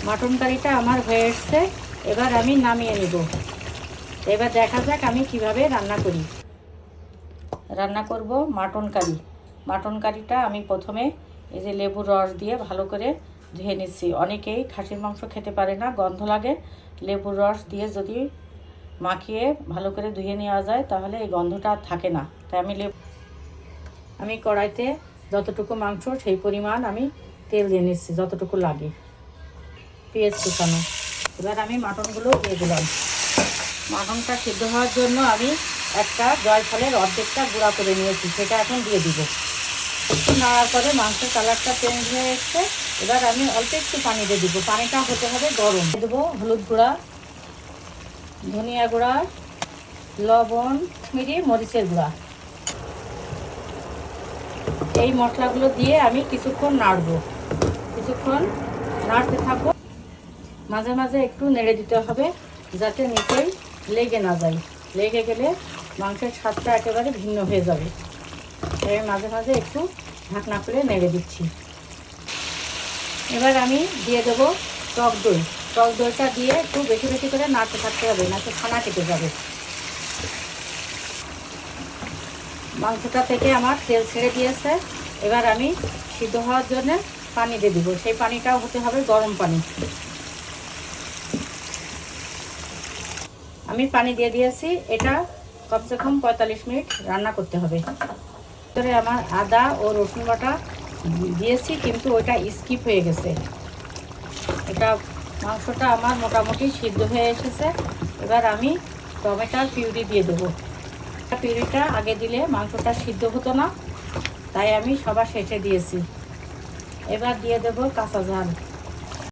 Mutton কারিটা আমার হয়ে এসছে, এবার আমি নামিয়ে নিব। এবার দেখা যাক আমি কিভাবে রান্না করি। রান্না করব মাটন কারি। মাটন কারিটা আমি প্রথমে এই যে লেবুর রস দিয়ে ভালো করে ধুয়ে নিচ্ছি। অনেকেই খাসির মাংস খেতে পারে না, গন্ধ লাগে। লেবুর রস দিয়ে যদি মাখিয়ে ভালো করে ধুয়ে নেওয়া যায় তাহলে এই গন্ধটা আর থাকে না। তাই আমি কড়াইতে যতটুকু মাংস সেই পরিমাণ আমি তেল দিয়ে নিচ্ছি, যতটুকু লাগে। পেঁয়াজ কুচানো, এবার আমি মাটনগুলো দিয়ে দিলাম। মাটনটা সিদ্ধ হওয়ার জন্য আমি একটা জয়ফলের অর্ধেকটা গুঁড়া করে নিয়েছি, সেটা এখন দিয়ে দিব। একটু নাড়ার পরে মাংসের কালারটা চেঞ্জ হয়ে এসছে। এবার আমি অল্প একটু পানি দিয়ে দিব, পানিটা হতে হবে গরম। দেবো হলুদ গুঁড়া, ধনিয়া গুঁড়া, লবণ, কাশ্মীরি মরিচের গুঁড়া। এই মশলাগুলো দিয়ে আমি কিছুক্ষণ নাড়বো, কিছুক্ষণ নাড়তে থাকবো। মাঝে মাঝে একটু নেড়ে দিতে হবে যাতে নিচেই লেগে না যায়। লেগে গেলে মাংসের স্বাদটা একেবারে ভিন্ন হয়ে যাবে। তাই মাঝে মাঝে একটু ঢাকনা খুলে নেড়ে দিচ্ছি। এবার আমি দিয়ে দেবো টক দই। টক দইটা দিয়ে একটু বেশি বেশি করে নাড়তে থাকতে হবে, নাকি ছানা কেটে যাবে। মাংসটা থেকে আমার তেল ছেড়ে দিয়েছে। এবার আমি সিদ্ধ হওয়ার জন্য পানি দিয়ে দিব। সেই পানিটাও হতে হবে গরম পানি। আমি পানি দিয়ে দিয়েছি। এটা কমসে কম 45 মিনিট রান্না করতে হবে। ভিতরে আমার আদা ও রসুন বাটা দিয়েছি, কিন্তু ওটা স্কিপ হয়ে গেছে। এটা মাংসটা আমার মোটামুটি সিদ্ধ হয়ে এসেছে। এবার আমি টমেটোর পিউরি দিয়ে দেবো। পিউরিটা আগে দিলে মাংসটা সিদ্ধ হতো না, তাই আমি সবার শেষে দিয়েছি। এবার দিয়ে দেবো কাঁচা ঝাল।